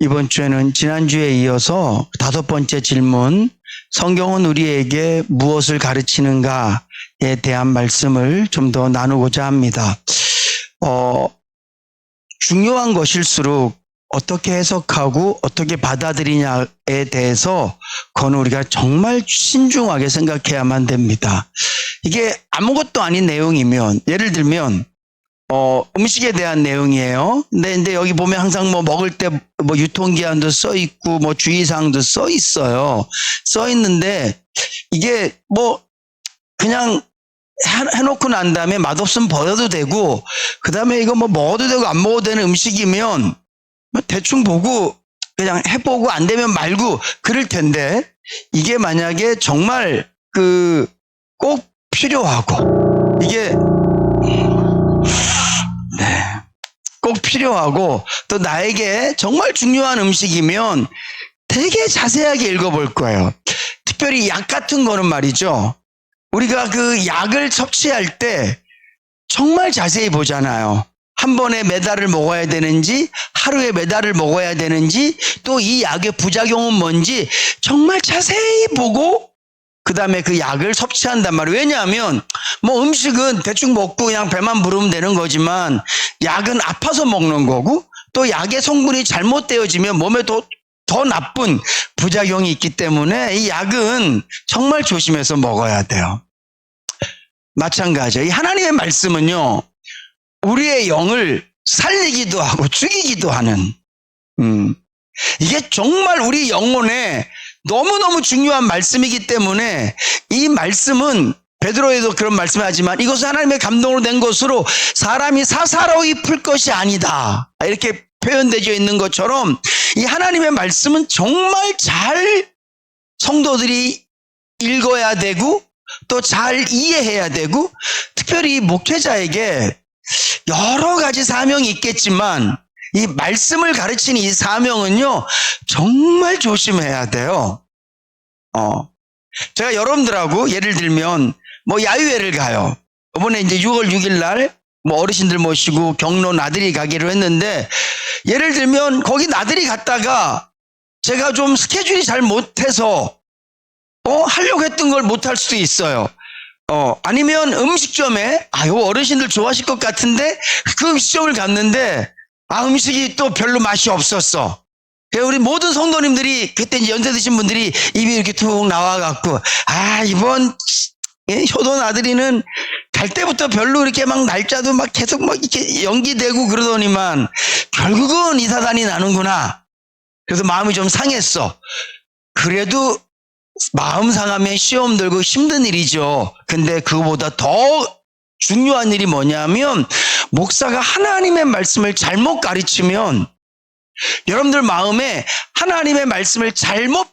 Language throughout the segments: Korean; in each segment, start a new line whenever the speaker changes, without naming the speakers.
이번 주에는 지난주에 이어서 5번째 질문, 성경은 우리에게 무엇을 가르치는가에 대한 말씀을 좀 더 나누고자 합니다. 중요한 것일수록 어떻게 해석하고 어떻게 받아들이냐에 대해서 그건 우리가 정말 신중하게 생각해야만 됩니다. 이게 아무것도 아닌 내용이면, 예를 들면 음식에 대한 내용이에요. 근데 여기 보면 항상 먹을 때 유통기한도 써 있고 주의사항도 써 있어요. 써 있는데 이게 그냥 해놓고 난 다음에 맛없으면 버려도 되고, 그 다음에 이거 먹어도 되고 안 먹어도 되는 음식이면 대충 보고 그냥 해보고 안 되면 말고 그럴 텐데, 이게 만약에 정말 꼭 필요하고, 이게 꼭 필요하고 또 나에게 정말 중요한 음식이면 되게 자세하게 읽어볼 거예요. 특별히 약 같은 거는 말이죠. 우리가 그 약을 섭취할 때 정말 자세히 보잖아요. 한 번에 몇 알을 먹어야 되는지, 하루에 몇 알을 먹어야 되는지, 또 이 약의 부작용은 뭔지 정말 자세히 보고 그 다음에 그 약을 섭취한단 말이에요. 왜냐하면 음식은 대충 먹고 그냥 배만 부르면 되는 거지만, 약은 아파서 먹는 거고, 또 약의 성분이 잘못되어지면 몸에 더 나쁜 부작용이 있기 때문에 이 약은 정말 조심해서 먹어야 돼요. 마찬가지예요. 이 하나님의 말씀은요, 우리의 영을 살리기도 하고 죽이기도 하는, 이게 정말 우리 영혼에 너무너무 중요한 말씀이기 때문에, 이 말씀은 베드로에도 그런 말씀을 하지만 이것은 하나님의 감동으로 된 것으로 사람이 사사로이 풀 것이 아니다, 이렇게 표현되어 있는 것처럼 이 하나님의 말씀은 정말 잘 성도들이 읽어야 되고 또 잘 이해해야 되고, 특별히 목회자에게 여러 가지 사명이 있겠지만 이 말씀을 가르치는 이 사명은요 정말 조심해야 돼요. 제가 여러분들하고 예를 들면 야유회를 가요. 이번에 이제 6월 6일 날 어르신들 모시고 경로 나들이 가기로 했는데, 예를 들면 거기 나들이 갔다가 제가 좀 스케줄이 잘 못해서 하려고 했던 걸 못할 수도 있어요. 아니면 음식점에 이거 어르신들 좋아하실 것 같은데 그 음식점을 갔는데 음식이 또 별로 맛이 없었어. 우리 모든 성도님들이 그때 이제 연세 드신 분들이 입이 이렇게 툭 나와갖고 이번 효도 나들이는 갈 때부터 별로 이렇게 날짜도 계속 이렇게 연기되고 그러더니만 결국은 이사단이 나는구나. 그래서 마음이 좀 상했어. 그래도 마음 상하면 시험 들고 힘든 일이죠. 근데 그거보다 더 중요한 일이 뭐냐면, 목사가 하나님의 말씀을 잘못 가르치면 여러분들 마음에 하나님의 말씀을 잘못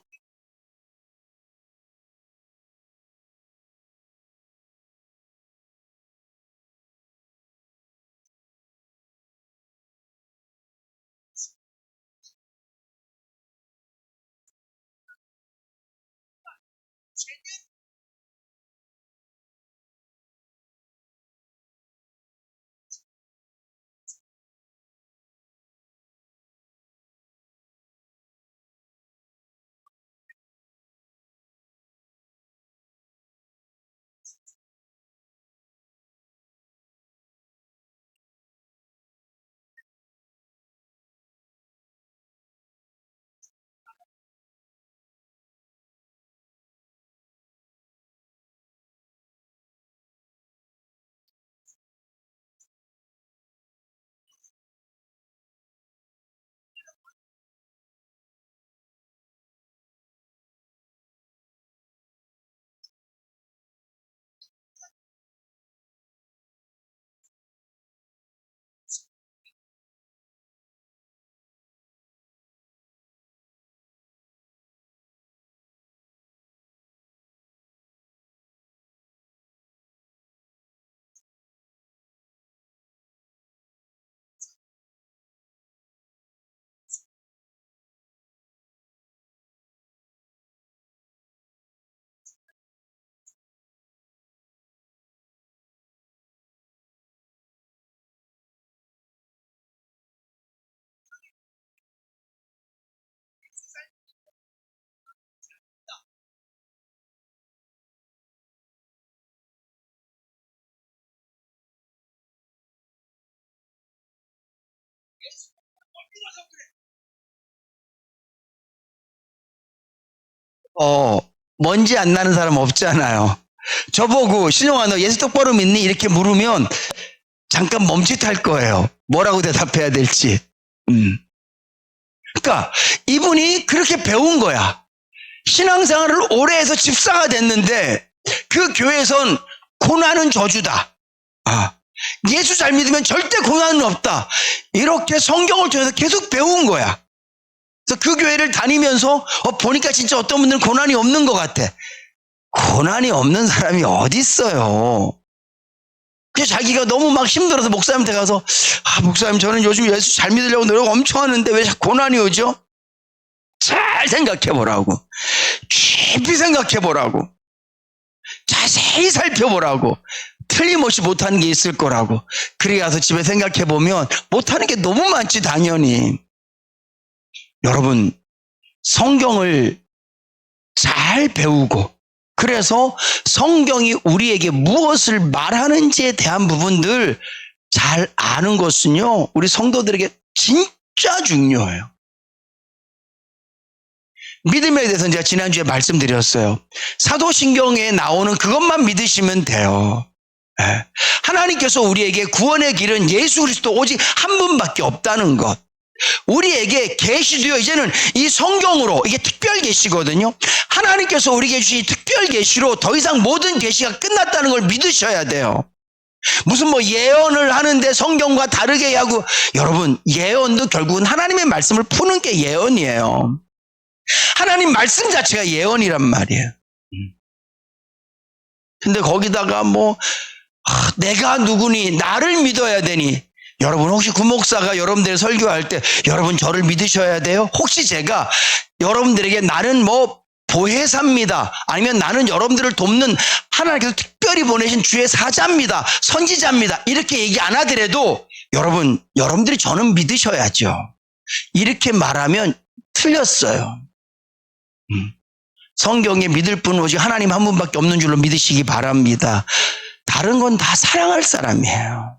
먼지 안 나는 사람 없잖아요. 저보고 신용아 너 예수 똑바로 믿니? 이렇게 물으면 잠깐 멈칫할 거예요. 뭐라고 대답해야 될지. 그러니까 이분이 그렇게 배운 거야. 신앙생활을 오래 해서 집사가 됐는데 그 교회에선 고난은 저주다. 예수 잘 믿으면 절대 고난은 없다. 이렇게 성경을 통해서 계속 배운 거야. 그래서 그 교회를 다니면서 보니까 진짜 어떤 분들은 고난이 없는 것 같아. 고난이 없는 사람이 어디 있어요. 그래서 자기가 너무 막 힘들어서 목사님한테 가서 목사님 저는 요즘 예수 잘 믿으려고 노력 엄청 하는데 왜 자꾸 고난이 오죠? 잘 생각해 보라고. 깊이 생각해 보라고. 자세히 살펴보라고. 틀림없이 못하는 게 있을 거라고. 그래 가서 집에 생각해 보면 못하는 게 너무 많지 당연히. 여러분 성경을 잘 배우고 그래서 성경이 우리에게 무엇을 말하는지에 대한 부분들 잘 아는 것은요 우리 성도들에게 진짜 중요해요. 믿음에 대해서 제가 지난주에 말씀드렸어요. 사도신경에 나오는 그것만 믿으시면 돼요. 하나님께서 우리에게 구원의 길은 예수 그리스도 오직 한 분밖에 없다는 것. 우리에게 계시도요 이제는 이 성경으로 이게 특별 계시거든요. 하나님께서 우리에게 주신 특별 계시로 더 이상 모든 계시가 끝났다는 걸 믿으셔야 돼요. 무슨 예언을 하는데 성경과 다르게 하고, 여러분 예언도 결국은 하나님의 말씀을 푸는 게 예언이에요. 하나님 말씀 자체가 예언이란 말이에요. 근데 거기다가 내가 누구니 나를 믿어야 되니. 여러분 혹시 구목사가 여러분들 설교할 때 여러분 저를 믿으셔야 돼요? 혹시 제가 여러분들에게 나는 보혜사입니다. 아니면 나는 여러분들을 돕는 하나님께서 특별히 보내신 주의 사자입니다. 선지자입니다. 이렇게 얘기 안 하더라도 여러분들이 저는 믿으셔야죠. 이렇게 말하면 틀렸어요. 성경에 믿을 분은 오직 하나님 한 분밖에 없는 줄로 믿으시기 바랍니다. 다른 건 다 사랑할 사람이에요.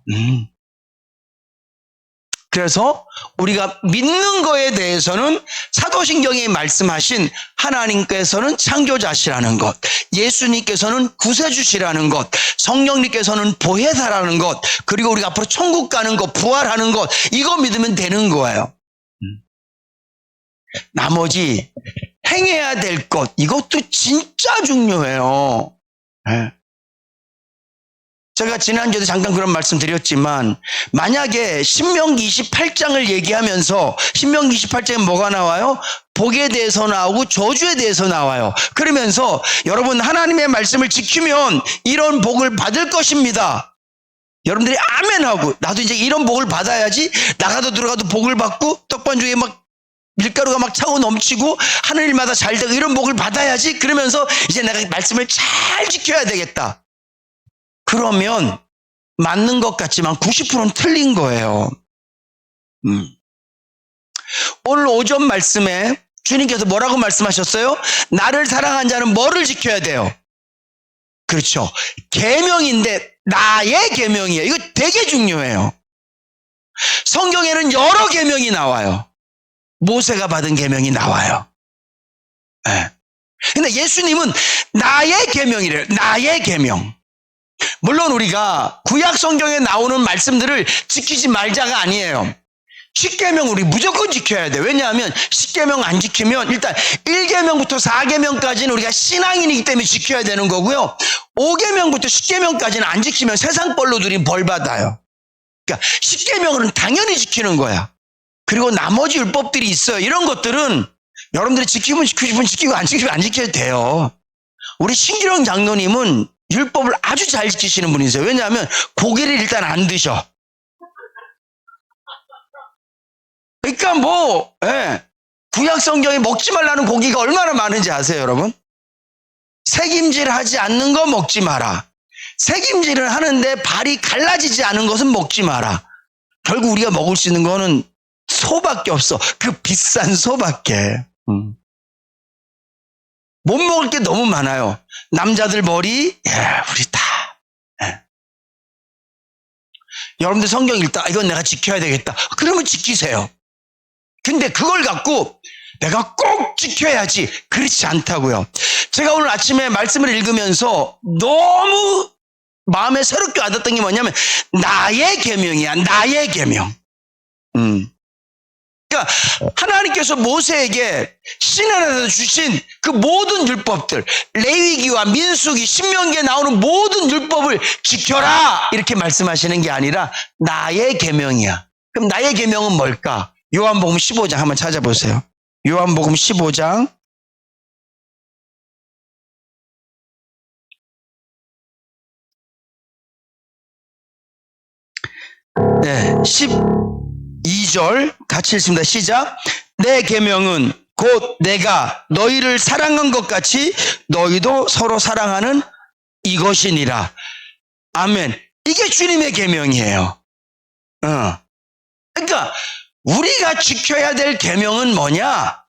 그래서 우리가 믿는 거에 대해서는 사도신경이 말씀하신 하나님께서는 창조자시라는 것, 예수님께서는 구세주시라는 것, 성령님께서는 보혜사라는 것, 그리고 우리가 앞으로 천국 가는 것, 부활하는 것, 이거 믿으면 되는 거예요. 나머지 행해야 될 것, 이것도 진짜 중요해요. 제가 지난주에도 잠깐 그런 말씀 드렸지만 만약에 신명기 28장을 얘기하면서 신명기 28장에 뭐가 나와요? 복에 대해서 나오고 저주에 대해서 나와요. 그러면서 여러분 하나님의 말씀을 지키면 이런 복을 받을 것입니다. 여러분들이 아멘하고 나도 이제 이런 복을 받아야지 나가도 들어가도 복을 받고 떡반죽에 밀가루가 차고 넘치고 하늘일마다 잘 되고 이런 복을 받아야지. 그러면서 이제 내가 말씀을 잘 지켜야 되겠다. 그러면 맞는 것 같지만 90%는 틀린 거예요. 오늘 오전 말씀에 주님께서 뭐라고 말씀하셨어요? 나를 사랑한 자는 뭐를 지켜야 돼요? 그렇죠. 계명인데 나의 계명이에요. 이거 되게 중요해요. 성경에는 여러 계명이 나와요. 모세가 받은 계명이 나와요. 근데 예수님은 나의 계명이래요. 나의 계명. 물론 우리가 구약 성경에 나오는 말씀들을 지키지 말자가 아니에요. 10계명 우리 무조건 지켜야 돼. 왜냐하면 10계명 안 지키면 일단 1계명부터 4계명까지는 우리가 신앙인이기 때문에 지켜야 되는 거고요. 5계명부터 10계명까지는 안 지키면 세상 벌로들이 벌 받아요. 그러니까 10계명은 당연히 지키는 거야. 그리고 나머지 율법들이 있어요. 이런 것들은 여러분들이 지키면 지키고 안 지키면 안 지켜도 돼요. 우리 신기령 장로님은 율법을 아주 잘 지키시는 분이세요. 왜냐하면 고기를 일단 안 드셔. 그러니까 구약 성경에 먹지 말라는 고기가 얼마나 많은지 아세요, 여러분? 색임질 하지 않는 거 먹지 마라. 색임질을 하는데 발이 갈라지지 않은 것은 먹지 마라. 결국 우리가 먹을 수 있는 거는 소밖에 없어. 그 비싼 소밖에. 못 먹을 게 너무 많아요. 남자들 머리, 우리 다. 여러분들 성경 읽다 이건 내가 지켜야 되겠다. 그러면 지키세요. 근데 그걸 갖고 내가 꼭 지켜야지, 그렇지 않다고요. 제가 오늘 아침에 말씀을 읽으면서 너무 마음에 새롭게 와닿던 게 뭐냐면 나의 계명이야. 나의 계명. 그러니까 하나님께서 모세에게 시내에서 주신 그 모든 율법들, 레위기와 민수기, 신명기에 나오는 모든 율법을 지켜라 이렇게 말씀하시는 게 아니라 나의 계명이야. 그럼 나의 계명은 뭘까? 요한복음 15장 한번 찾아보세요. 요한복음 15장 네, 12절 같이 읽습니다. 시작. 내 계명은 곧 내가 너희를 사랑한 것 같이 너희도 서로 사랑하는 이것이니라. 아멘. 이게 주님의 계명이에요. 그러니까 우리가 지켜야 될 계명은 뭐냐?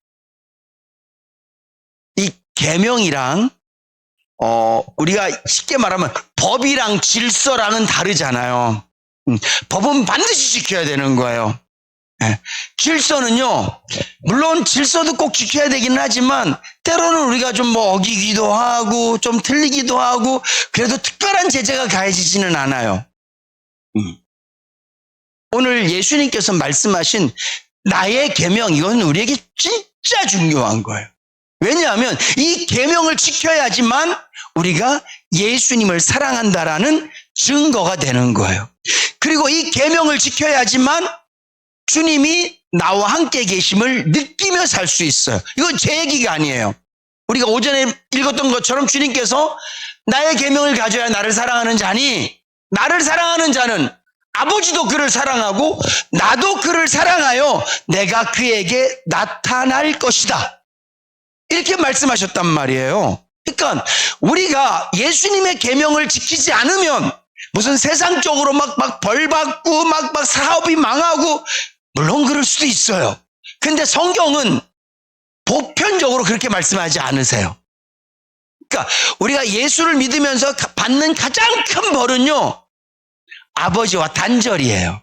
이 계명이랑 우리가 쉽게 말하면 법이랑 질서랑은 다르잖아요. 법은 반드시 지켜야 되는 거예요. 질서는요, 물론 질서도 꼭 지켜야 되긴 하지만 때로는 우리가 좀 뭐 어기기도 하고 좀 틀리기도 하고 그래도 특별한 제재가 가해지지는 않아요. 오늘 예수님께서 말씀하신 나의 계명, 이건 우리에게 진짜 중요한 거예요. 왜냐하면 이 계명을 지켜야지만 우리가 예수님을 사랑한다라는 증거가 되는 거예요. 그리고 이 계명을 지켜야지만 주님이 나와 함께 계심을 느끼며 살 수 있어요. 이건 제 얘기가 아니에요. 우리가 오전에 읽었던 것처럼 주님께서 나의 계명을 가져야 나를 사랑하는 자니, 나를 사랑하는 자는 아버지도 그를 사랑하고 나도 그를 사랑하여 내가 그에게 나타날 것이다. 이렇게 말씀하셨단 말이에요. 그러니까 우리가 예수님의 계명을 지키지 않으면 무슨 세상적으로 막 벌받고 막 사업이 망하고, 물론 그럴 수도 있어요. 근데 성경은 보편적으로 그렇게 말씀하지 않으세요. 그러니까 우리가 예수를 믿으면서 받는 가장 큰 벌은요, 아버지와 단절이에요.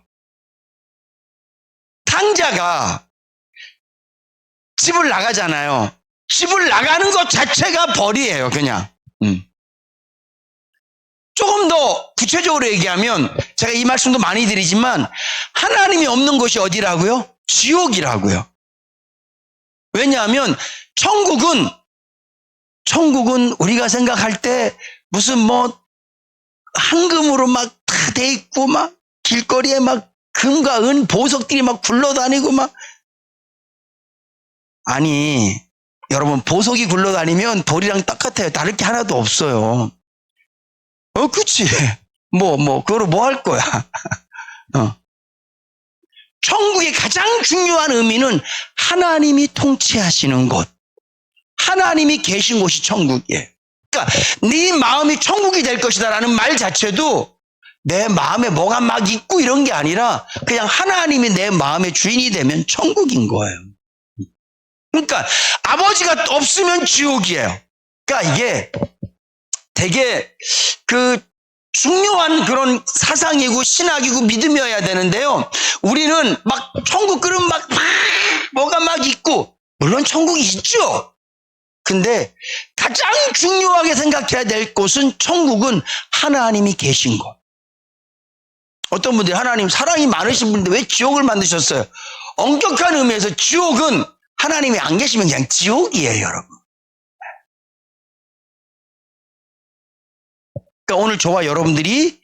탕자가 집을 나가잖아요. 집을 나가는 것 자체가 벌이에요, 그냥. 조금 더 구체적으로 얘기하면, 제가 이 말씀도 많이 드리지만 하나님이 없는 곳이 어디라고요? 지옥이라고요. 왜냐하면 천국은 우리가 생각할 때 무슨 뭐 황금으로 막 다 돼 있고 막 길거리에 막 금과 은 보석들이 막 굴러다니고 막, 아니 여러분, 보석이 굴러다니면 돌이랑 똑같아요. 다를 게 하나도 없어요. 그치. 그거로 뭐 할 거야. 천국의 가장 중요한 의미는 하나님이 통치하시는 곳, 하나님이 계신 곳이 천국이에요. 그러니까 네 마음이 천국이 될 것이다라는 말 자체도 내 마음에 뭐가 막 있고 이런 게 아니라 그냥 하나님이 내 마음의 주인이 되면 천국인 거예요. 그러니까 아버지가 없으면 지옥이에요. 그러니까 이게 되게 중요한 그런 사상이고 신학이고 믿음이어야 되는데요. 우리는 막 천국 그럼 막 뭐가 막 있고, 물론 천국이 있죠. 근데 가장 중요하게 생각해야 될 곳은, 천국은 하나님이 계신 곳. 어떤 분들이 하나님 사랑이 많으신 분인데 왜 지옥을 만드셨어요? 엄격한 의미에서 지옥은 하나님이 안 계시면 그냥 지옥이에요, 여러분. 그러니까 오늘 저와 여러분들이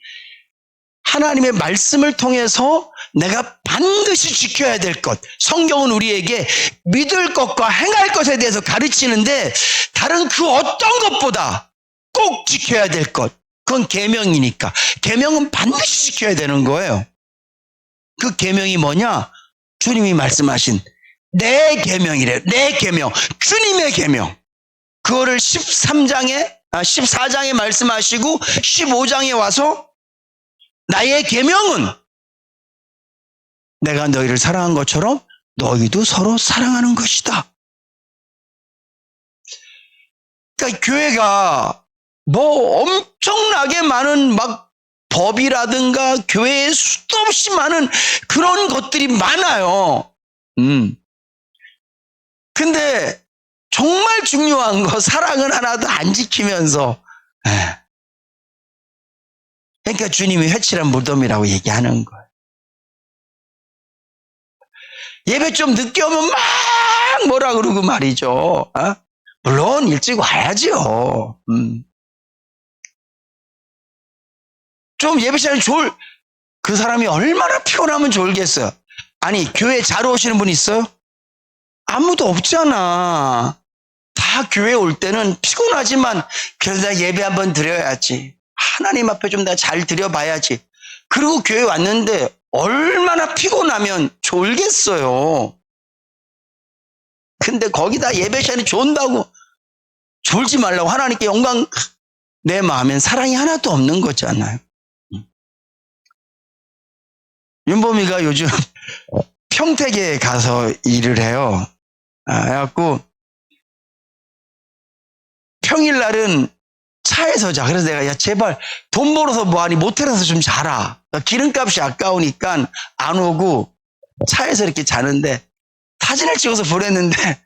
하나님의 말씀을 통해서 내가 반드시 지켜야 될 것, 성경은 우리에게 믿을 것과 행할 것에 대해서 가르치는데 다른 그 어떤 것보다 꼭 지켜야 될 것, 그건 계명이니까. 계명은 반드시 지켜야 되는 거예요. 그 계명이 뭐냐? 주님이 말씀하신 내 계명이래요. 내 계명, 주님의 계명. 그거를 14장에 말씀하시고 15장에 와서 나의 계명은 내가 너희를 사랑한 것처럼 너희도 서로 사랑하는 것이다. 그러니까 교회가 뭐 엄청나게 많은 막 법이라든가 교회에 수도 없이 많은 그런 것들이 많아요. 근데 정말 중요한 거 사랑은 하나도 안 지키면서 그러니까 주님이 회칠한 무덤이라고 얘기하는 거예요. 예배 좀 늦게 오면 막 뭐라 그러고 말이죠. 물론 일찍 와야죠. 좀 예배 시간에 그 사람이 얼마나 피곤하면 졸겠어요. 아니 교회 자러 오시는 분 있어요? 아무도 없잖아. 다 교회 올 때는 피곤하지만 그래도 예배 한번 드려야지. 하나님 앞에 좀 더 잘 드려봐야지. 그리고 교회 왔는데 얼마나 피곤하면 졸겠어요. 근데 거기다 예배 시간에 존다고 졸지 말라고 하나님께 영광 내 마음엔 사랑이 하나도 없는 거잖아요. 윤범이가 요즘 평택에 가서 일을 해요. 그래갖고 평일날은 차에서 자. 그래서 내가 야 제발 돈 벌어서 뭐하니 모텔에서 좀 자라. 기름값이 아까우니까 안 오고 차에서 이렇게 자는데 사진을 찍어서 보냈는데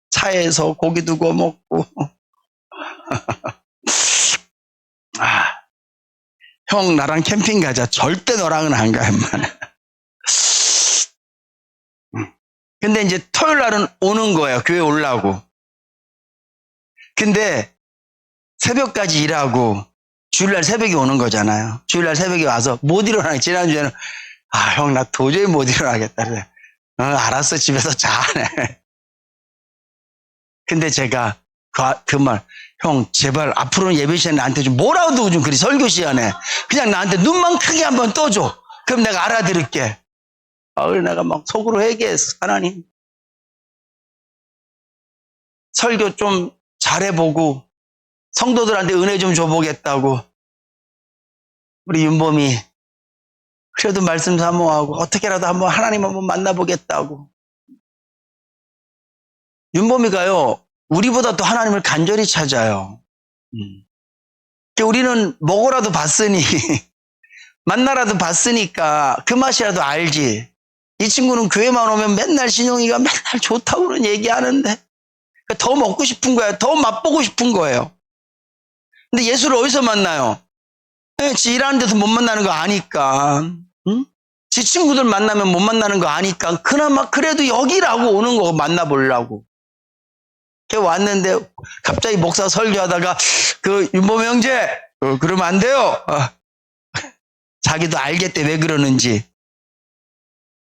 차에서 고기도 구워 먹고 형 나랑 캠핑 가자. 절대 너랑은 안 가. 근데 이제 토요일 날은 오는 거예요. 교회 오려고. 근데 새벽까지 일하고 주일날 새벽에 오는 거잖아요. 주일날 새벽에 와서 못 일어나요. 지난주에는 형 나 도저히 못 일어나겠다. 그래. 알았어 집에서 자. 근데 제가 그 말, 형 제발 앞으로는 예배 시간에 나한테 좀 뭐라도 좀 그리 설교 시간에 그냥 나한테 눈만 크게 한번 떠줘. 그럼 내가 알아들을게. 내가 막 속으로 회개했어. 하나님 설교 좀 잘해보고 성도들한테 은혜 좀 줘보겠다고. 우리 윤범이 그래도 말씀 사모하고 어떻게라도 한번 하나님 한번 만나보겠다고. 윤범이가요 우리보다 더 하나님을 간절히 찾아요. 우리는 먹어라도 봤으니 만나라도 봤으니까 그 맛이라도 알지. 이 친구는 교회만 오면 맨날 신용이가 맨날 좋다고는 얘기하는데 더 먹고 싶은 거예요. 더 맛보고 싶은 거예요. 근데 예수를 어디서 만나요? 지 일하는 데서 못 만나는 거 아니까. 지 친구들 만나면 못 만나는 거 아니까 그나마 그래도 여기라고 오는 거 만나보려고. 왔는데 갑자기 목사 설교하다가 윤범 형제 그러면 안 돼요. 자기도 알겠대 왜 그러는지.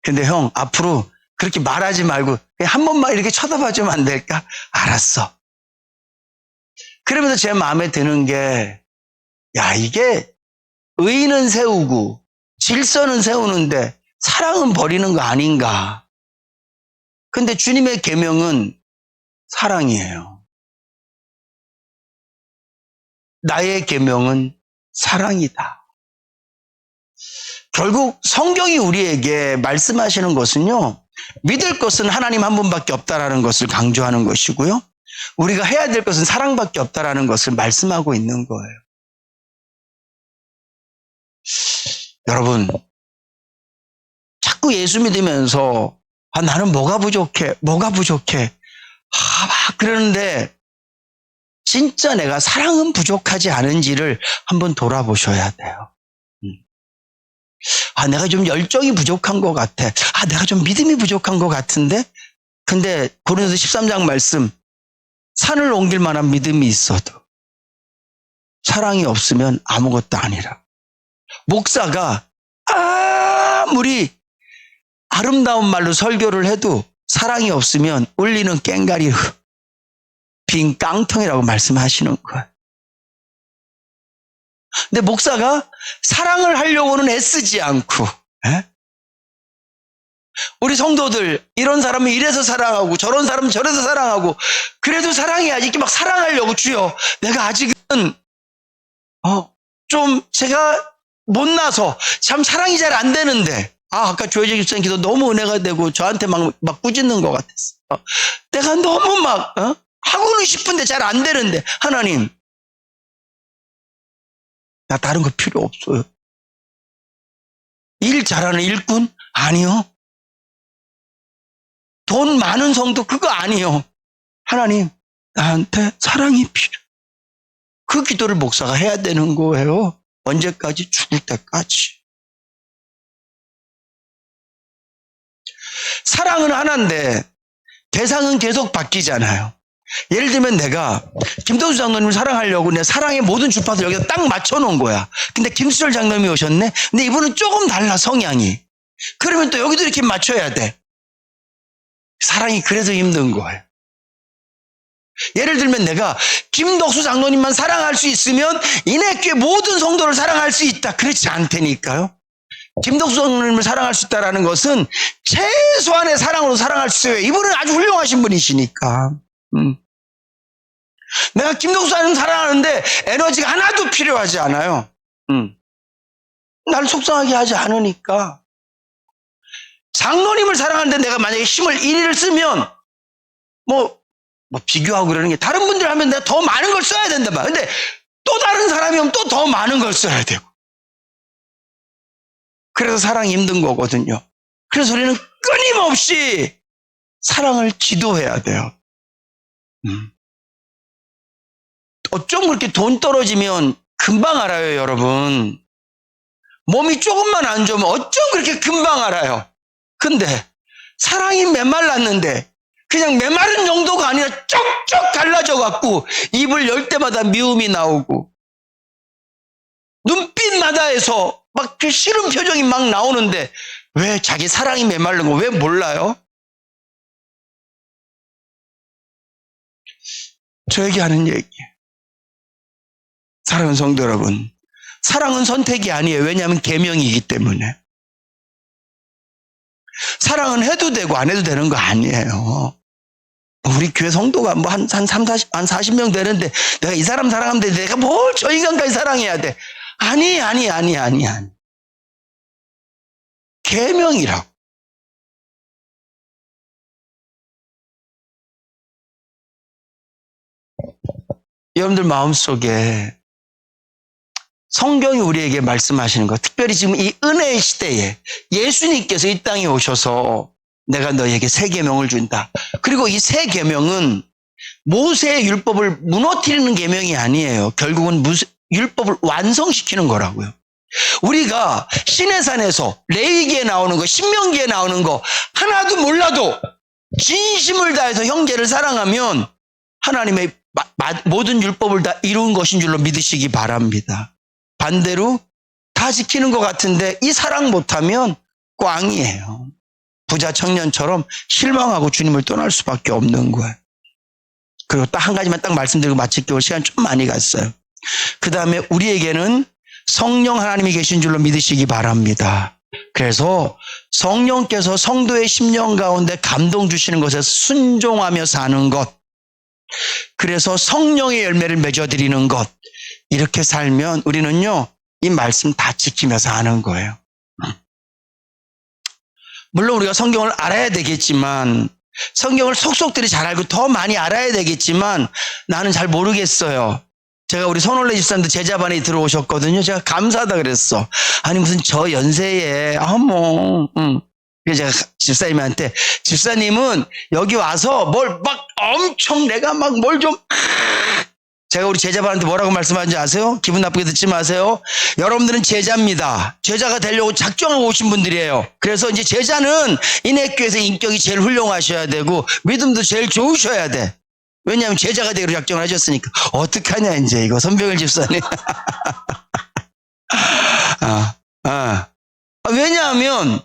근데 형 앞으로 그렇게 말하지 말고 그냥 한 번만 이렇게 쳐다봐 주면 안 될까? 알았어. 그러면서 제 마음에 드는 게 이게 의는 세우고 질서는 세우는데 사랑은 버리는 거 아닌가. 근데 주님의 계명은 사랑이에요. 나의 계명은 사랑이다. 결국 성경이 우리에게 말씀하시는 것은요. 믿을 것은 하나님 한 분밖에 없다라는 것을 강조하는 것이고요. 우리가 해야 될 것은 사랑밖에 없다라는 것을 말씀하고 있는 거예요. 여러분, 자꾸 예수 믿으면서 나는 뭐가 부족해 막 그러는데 진짜 내가 사랑은 부족하지 않은지를 한번 돌아보셔야 돼요. 내가 좀 열정이 부족한 것 같아. 내가 좀 믿음이 부족한 것 같은데. 근데 고린도서 13장 말씀, 산을 옮길 만한 믿음이 있어도 사랑이 없으면 아무것도 아니라. 목사가 아무리 아름다운 말로 설교를 해도 사랑이 없으면 울리는 꽹가리 빈 깡통이라고 말씀하시는 거예요. 근데 목사가 사랑을 하려고는 애쓰지 않고 우리 성도들 이런 사람은 이래서 사랑하고 저런 사람은 저래서 사랑하고 그래도 사랑해야지 이렇게 막 사랑하려고 주여 내가 아직은 좀 제가 못나서 참 사랑이 잘 안 되는데 아까 조혜정 집사님 기도 너무 은혜가 되고 저한테 막 꾸짖는 것 같았어. 내가 너무 하고는 싶은데 잘 안 되는데, 하나님, 나 다른 거 필요 없어요. 일 잘하는 일꾼? 아니요. 돈 많은 성도? 그거 아니요. 하나님, 나한테 사랑이 필요해. 그 기도를 목사가 해야 되는 거예요. 언제까지? 죽을 때까지. 사랑은 하나인데 대상은 계속 바뀌잖아요. 예를 들면 내가 김동수 장로님을 사랑하려고 내 사랑의 모든 주파수 여기다 딱 맞춰놓은 거야. 근데 김수철 장로님이 오셨네? 근데 이분은 조금 달라, 성향이. 그러면 또 여기도 이렇게 맞춰야 돼. 사랑이 그래서 힘든 거예요. 예를 들면 내가 김덕수 장로님만 사랑할 수 있으면 이내교회 모든 성도를 사랑할 수 있다. 그렇지 않다니까요. 김덕수 장로님을 사랑할 수 있다는 것은 최소한의 사랑으로 사랑할 수 있어요. 이분은 아주 훌륭하신 분이시니까. 내가 김덕수 장로님 사랑하는데 에너지가 하나도 필요하지 않아요. 날 속상하게 하지 않으니까. 장로님을 사랑하는데 내가 만약에 힘을 1위를 쓰면 뭐 비교하고 그러는 게 다른 분들 하면 내가 더 많은 걸 써야 된다 말. 근데 또 다른 사람이 오면 또 더 많은 걸 써야 되고. 그래서 사랑이 힘든 거거든요. 그래서 우리는 끊임없이 사랑을 지도해야 돼요. 어쩜 그렇게 돈 떨어지면 금방 알아요, 여러분. 몸이 조금만 안 좋으면 어쩜 그렇게 금방 알아요. 근데 사랑이 메말랐는데 그냥 메마른 정도가 아니라 쪽쪽 갈라져 갖고 입을 열 때마다 미움이 나오고 눈빛마다에서 막 그 싫은 표정이 막 나오는데 왜 자기 사랑이 메마른 거 왜 몰라요? 저에게 하는 얘기예요. 사랑하는 성도 여러분, 사랑은 선택이 아니에요. 왜냐하면 계명이기 때문에. 사랑은 해도 되고 안 해도 되는 거 아니에요. 우리 교회 성도가 뭐 한 40명 되는데 내가 이 사람 사랑하면 돼. 내가 뭘 저 인간까지 사랑해야 돼. 아니. 계명이라고. 여러분들 마음속에 성경이 우리에게 말씀하시는 것, 특별히 지금 이 은혜의 시대에 예수님께서 이 땅에 오셔서 내가 너에게 새 계명을 준다. 그리고 이 새 계명은 모세의 율법을 무너뜨리는 계명이 아니에요. 결국은 율법을 완성시키는 거라고요. 우리가 시내산에서 레위기에 나오는 거, 신명기에 나오는 거 하나도 몰라도 진심을 다해서 형제를 사랑하면 하나님의 모든 율법을 다 이룬 것인 줄로 믿으시기 바랍니다. 반대로 다 지키는 것 같은데 이 사랑 못하면 꽝이에요. 부자 청년처럼 실망하고 주님을 떠날 수밖에 없는 거예요. 그리고 딱 한 가지만 딱 말씀드리고 마칠게요. 시간 좀 많이 갔어요. 그 다음에 우리에게는 성령 하나님이 계신 줄로 믿으시기 바랍니다. 그래서 성령께서 성도의 심령 가운데 감동 주시는 것에 순종하며 사는 것, 그래서 성령의 열매를 맺어드리는 것, 이렇게 살면 우리는요 이 말씀 다 지키면서 하는 거예요. 물론 우리가 성경을 알아야 되겠지만, 성경을 속속들이 잘 알고 더 많이 알아야 되겠지만 나는 잘 모르겠어요. 제가 우리 손올래 집사님도 제자반에 들어오셨거든요. 제가 감사하다 그랬어. 아니 무슨 저 연세에 그래서 제가 집사님한테, 집사님은 여기 와서 뭘 막 엄청 내가 막 뭘 좀, 제가 우리 제자반한테 뭐라고 말씀하는지 아세요? 기분 나쁘게 듣지 마세요. 여러분들은 제자입니다. 제자가 되려고 작정하고 오신 분들이에요. 그래서 이제 제자는 이내교에서 인격이 제일 훌륭하셔야 되고 믿음도 제일 좋으셔야 돼. 왜냐하면 제자가 되기로 작정을 하셨으니까. 어떡하냐 이제 이거 선병일 집사님. 왜냐하면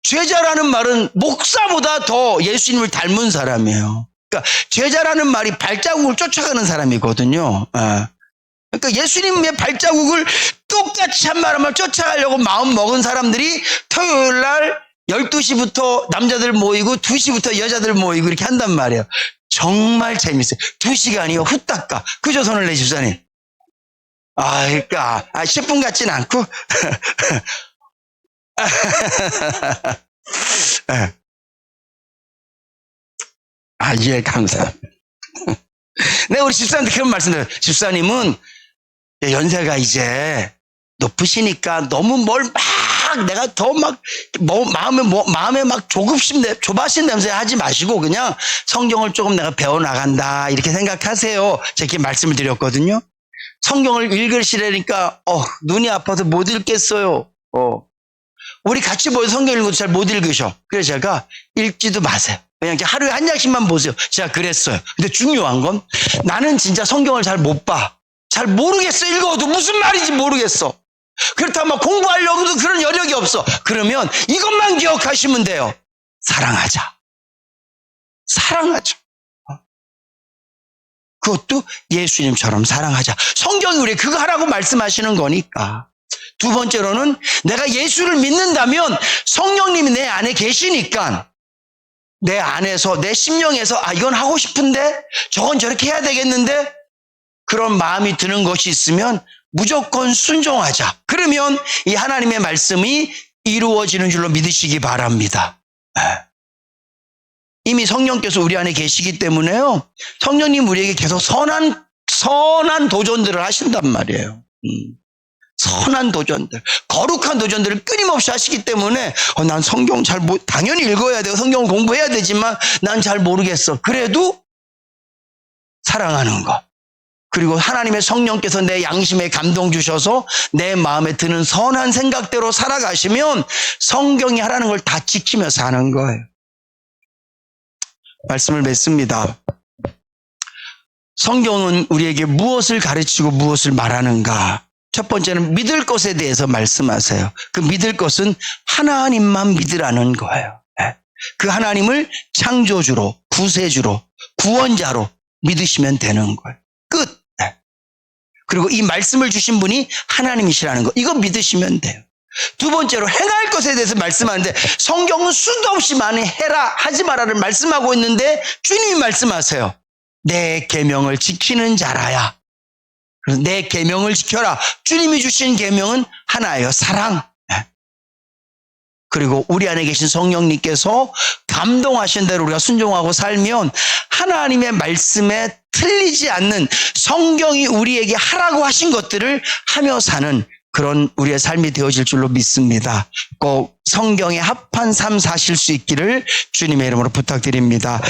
제자라는 말은 목사보다 더 예수님을 닮은 사람이에요. 그러니까 제자라는 말이 발자국을 쫓아가는 사람이거든요. 그러니까 예수님의 발자국을 똑같이 한 말 한 말 쫓아가려고 마음 먹은 사람들이 토요일 날 12시부터 남자들 모이고 2시부터 여자들 모이고 이렇게 한단 말이에요. 정말 재밌어요. 2시간이요 후딱 가. 그죠, 손을내 집사님? 그러니까 10분 같진 않고 예, 감사합니다. 내가 우리 집사님한테 그런 말씀드려요. 집사님은 연세가 이제 높으시니까 너무 뭘 막 내가 더 막 마음에 막 조바심 냄새 하지 마시고 그냥 성경을 조금 내가 배워나간다 이렇게 생각하세요. 제가 이렇게 말씀을 드렸거든요. 성경을 읽으시라니까 눈이 아파서 못 읽겠어요. 우리 같이 모여 성경 읽어도 잘 못 읽으셔. 그래서 제가 읽지도 마세요. 그냥 하루에 한 장씩만 보세요. 제가 그랬어요. 근데 중요한 건 나는 진짜 성경을 잘 못 봐. 잘 모르겠어. 읽어도 무슨 말인지 모르겠어. 그렇다면 막 공부하려고도 그런 여력이 없어. 그러면 이것만 기억하시면 돼요. 사랑하자. 사랑하자. 그것도 예수님처럼 사랑하자. 성경이 우리 그거 하라고 말씀하시는 거니까. 두 번째로는 내가 예수를 믿는다면 성령님이 내 안에 계시니까 내 안에서 내 심령에서 이건 하고 싶은데 저건 저렇게 해야 되겠는데 그런 마음이 드는 것이 있으면 무조건 순종하자. 그러면 이 하나님의 말씀이 이루어지는 줄로 믿으시기 바랍니다. 이미 성령께서 우리 안에 계시기 때문에요. 성령님 우리에게 계속 선한 도전들을 하신단 말이에요. 선한 도전들, 거룩한 도전들을 끊임없이 하시기 때문에 난 성경 당연히 읽어야 돼요. 성경을 공부해야 되지만 난 잘 모르겠어. 그래도 사랑하는 것. 그리고 하나님의 성령께서 내 양심에 감동 주셔서 내 마음에 드는 선한 생각대로 살아가시면 성경이 하라는 걸 다 지키며 사는 거예요. 말씀을 맺습니다. 성경은 우리에게 무엇을 가르치고 무엇을 말하는가? 첫 번째는 믿을 것에 대해서 말씀하세요. 그 믿을 것은 하나님만 믿으라는 거예요. 그 하나님을 창조주로, 구세주로, 구원자로 믿으시면 되는 거예요. 끝. 그리고 이 말씀을 주신 분이 하나님이시라는 거. 이거 믿으시면 돼요. 두 번째로 행할 것에 대해서 말씀하는데 성경은 수도 없이 많이 해라 하지 마라를 말씀하고 있는데 주님이 말씀하세요. 내 계명을 지키는 자라야. 내 계명을 지켜라. 주님이 주신 계명은 하나예요. 사랑. 그리고 우리 안에 계신 성령님께서 감동하신 대로 우리가 순종하고 살면 하나님의 말씀에 틀리지 않는 성경이 우리에게 하라고 하신 것들을 하며 사는 그런 우리의 삶이 되어질 줄로 믿습니다. 꼭 성경에 합한 삶 사실 수 있기를 주님의 이름으로 부탁드립니다.